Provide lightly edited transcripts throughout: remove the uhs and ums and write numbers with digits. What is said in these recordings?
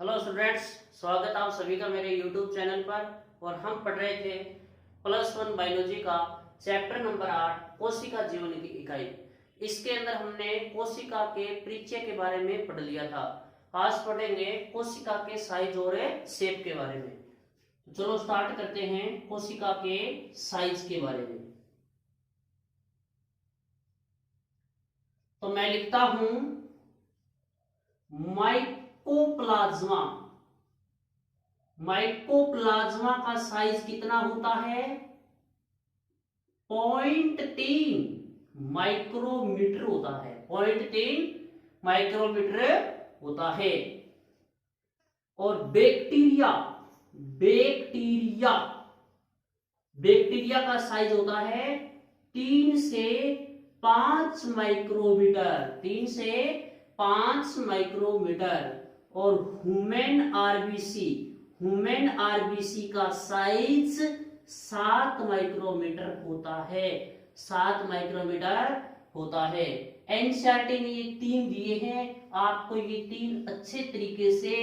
Hello students, स्वागत आप सभी का मेरे यूट्यूब चैनल पर। और हम पढ़ रहे थे +1 बायोलॉजी का चैप्टर नंबर 8 कोशिका जीवन की इकाई। इसके अंदर हमने कोशिका के परिचय के बारे में पढ़ लिया था। आज पढ़ेंगे कोशिका के साइज और शेप के बारे में। तो चलो स्टार्ट करते हैं कोशिका के साइज के बारे में। तो मैं लिखता हूं माइकोप्लाज्मा। माइकोप्लाज्मा का साइज कितना होता है? 0.3 माइक्रोमीटर होता है। 0.3 माइक्रोमीटर होता है। और बैक्टीरिया बैक्टीरिया बैक्टीरिया का साइज होता है 3 से 5 माइक्रोमीटर। 3 से 5 माइक्रोमीटर। और ह्यूमन आरबीसी का साइज 7 माइक्रोमीटर होता है। 7 माइक्रोमीटर होता है। एनसीईआरटी ने ये 3 दिए हैं, आपको ये 3 अच्छे तरीके से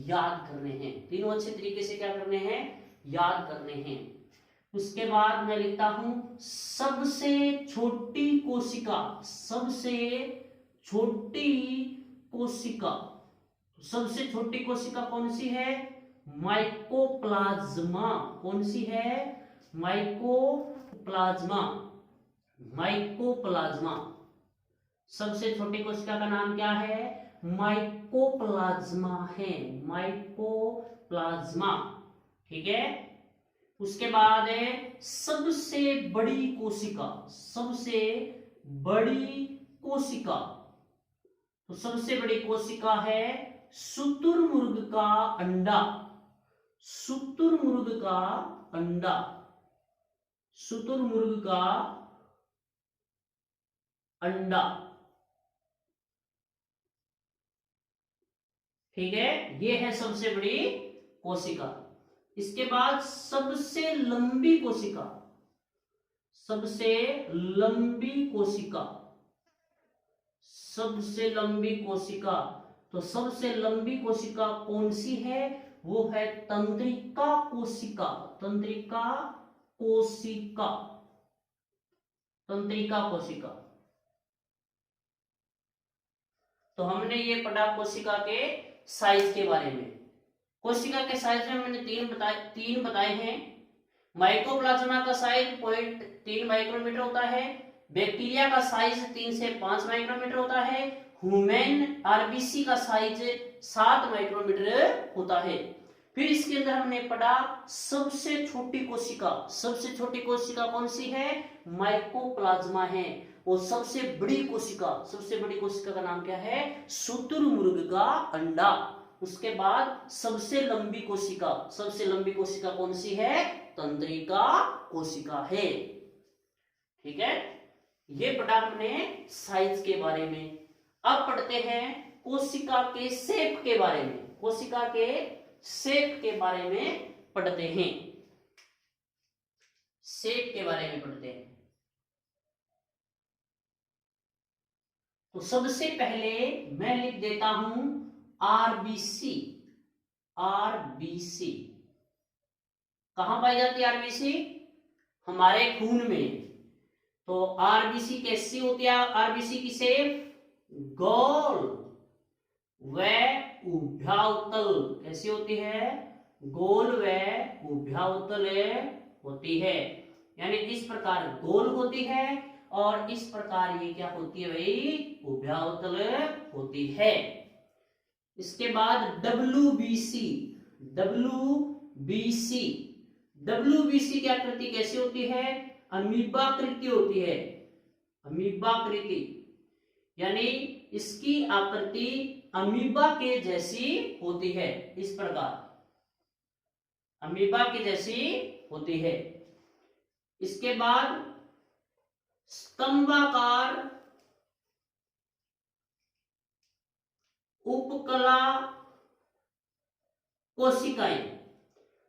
याद करने हैं। तीनों अच्छे तरीके से क्या करने हैं? याद करने हैं। उसके बाद मैं लिखता हूं सबसे छोटी कोशिका। सबसे छोटी कोशिका सबसे छोटी कोशिका कौन सी है? माइकोप्लाज्मा। कौन सी है? माइकोप्लाज्मा। माइकोप्लाज्मा सबसे छोटी कोशिका का नाम क्या है? माइकोप्लाज्मा है। माइकोप्लाज्मा। ठीक है। उसके बाद है सबसे बड़ी कोशिका। सबसे बड़ी कोशिका तो सबसे बड़ी कोशिका है शुतुरमुर्ग का अंडा। शुतुरमुर्ग का अंडा। शुतुरमुर्ग का अंडा। ठीक है, ये है सबसे बड़ी कोशिका। इसके बाद सबसे लंबी कोशिका। सबसे लंबी कोशिका। सबसे लंबी कोशिका तो सबसे लंबी कोशिका कौन सी है? वो है तंत्रिका कोशिका। तंत्रिका कोशिका। तंत्रिका कोशिका। तो हमने ये पढ़ा कोशिका के साइज के बारे में। कोशिका के साइज में मैंने तीन बताए हैं। माइकोप्लाज्मा का साइज 0.3 माइक्रोमीटर होता है। बैक्टीरिया का साइज 3 से 5 माइक्रोमीटर होता है। ह्यूमन आरबीसी का साइज 7 माइक्रोमीटर होता है। फिर इसके अंदर हमने पढ़ा सबसे छोटी कोशिका। सबसे छोटी कोशिका कौन सी है? माइकोप्लाज्मा है। और सबसे बड़ी कोशिका का नाम क्या है? शुतुरमुर्ग का अंडा। उसके बाद सबसे लंबी कोशिका कौन सी है? तंत्रिका कोशिका है। ठीक है, ये पढ़ा हमने साइज के बारे में। अब पढ़ते हैं कोशिका के शेप के बारे में। कोशिका के शेप के बारे में पढ़ते हैं। शेप के बारे में पढ़ते हैं। तो सबसे पहले मैं लिख देता हूं आरबीसी। आरबीसी कहां पाई जाती है? आरबीसी हमारे खून में। तो आरबीसी कैसी होती है? आरबीसी की शेप गोल व उभयाउतल कैसी होती है? गोल व उभयाउतल होती है। यानी इस प्रकार गोल होती है और इस प्रकार ये क्या होती है भाई? उभयाउतल होती है। इसके बाद डब्ल्यूबीसी। डब्ल्यूबीसी डब्ल्यूबीसी की आकृति कैसी होती है? अमीबाकृति होती है। अमीबाकृति यानी इसकी आकृति अमीबा के जैसी होती है। इस प्रकार अमीबा के जैसी होती है। इसके बाद स्तंभाकार उपकला कोशिकाएं।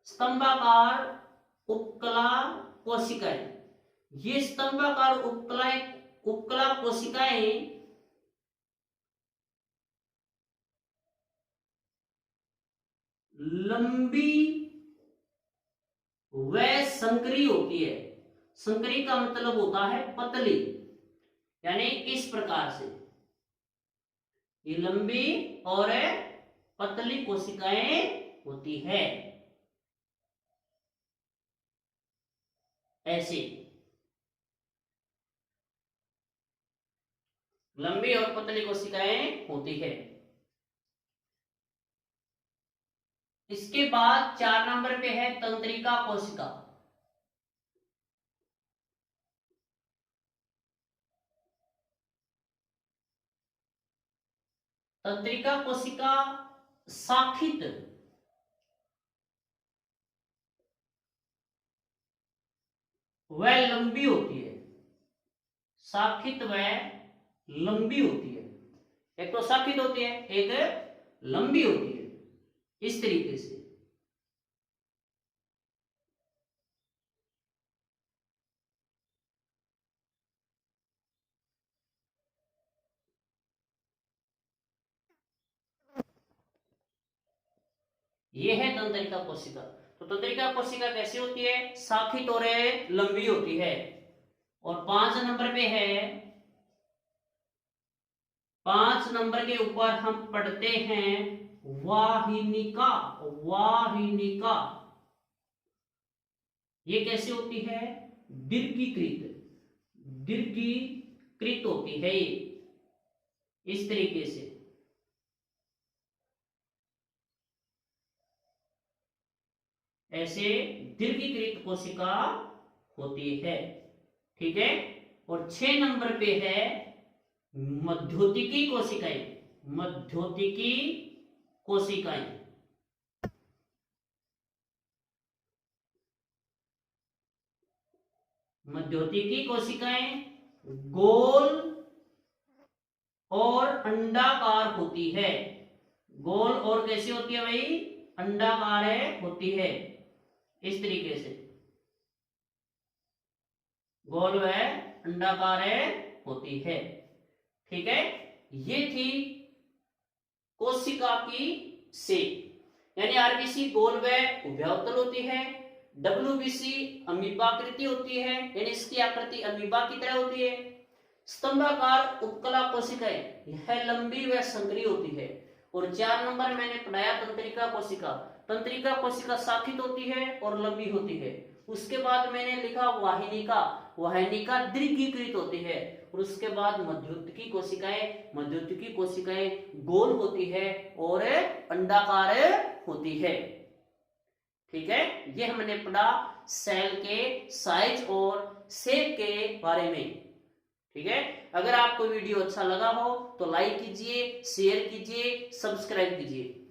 स्तंभाकार उपकला कोशिकाएं। ये स्तंभाकार उपकला कोशिकाएं लंबी व संकरी होती है। संकरी का मतलब होता है पतली, यानी इस प्रकार से ये लंबी और पतली कोशिकाएं होती है, ऐसे लंबी और पतली कोशिकाएं होती है। इसके बाद 4 नंबर पे है तंत्रिका कोशिका। तंत्रिका कोशिका शाखित वह लंबी होती है। शाखित व लंबी होती है। एक तो शाखित होती है, एक लंबी होती है, इस तरीके से। ये है तंत्रिका कोशिका। तो तंत्रिका कोशिका कैसी होती है? शाखित और लंबी होती है। और 5 नंबर पे है, 5 नंबर के ऊपर हम पढ़ते हैं वाहिनिका। वाहिनिका ये कैसी होती है? दीर्घीकृत, दीर्घीकृत होती है ये, इस तरीके से। ऐसे दीर्घीकृत कोशिका होती है, ठीक है। और 6 नंबर पे है मध्योतिकी कोशिकाएं। मध्योतिकी कोशिकाएं मध्योतिकी कोशिकाएं गोल और अंडाकार होती है। गोल और कैसी होती है भाई? अंडाकार होती है, इस तरीके से। गोल व अंडाकार होती है, ठीक है। ये थी कोशिका की शेप, यानी आरबीसी गोल व उभयतल होती है, डब्ल्यूबीसी अमीबाकृति होती है, यानी इसकी आकृति अमीबा की तरह होती है। स्तंभाकार उपकला कोशिकाएं यह लंबी व संकरी होती है। और 4 नंबर मैंने पढ़ाया तंत्रिका कोशिका। तंत्रिका कोशिका शाखित होती है और लंबी होती है। उसके बाद मैंने लिखा वाहिनिका। वाहिनिका दीर्घीकृत होती है। और उसके बाद मध्योतिकी कोशिकाएं। मध्योतिकी कोशिकाएं गोल होती है और अंडाकार होती है, ठीक है। ये हमने पढ़ा सेल के साइज और शेप के बारे में, ठीक है। अगर आपको वीडियो अच्छा लगा हो तो लाइक कीजिए, शेयर कीजिए, सब्सक्राइब कीजिए।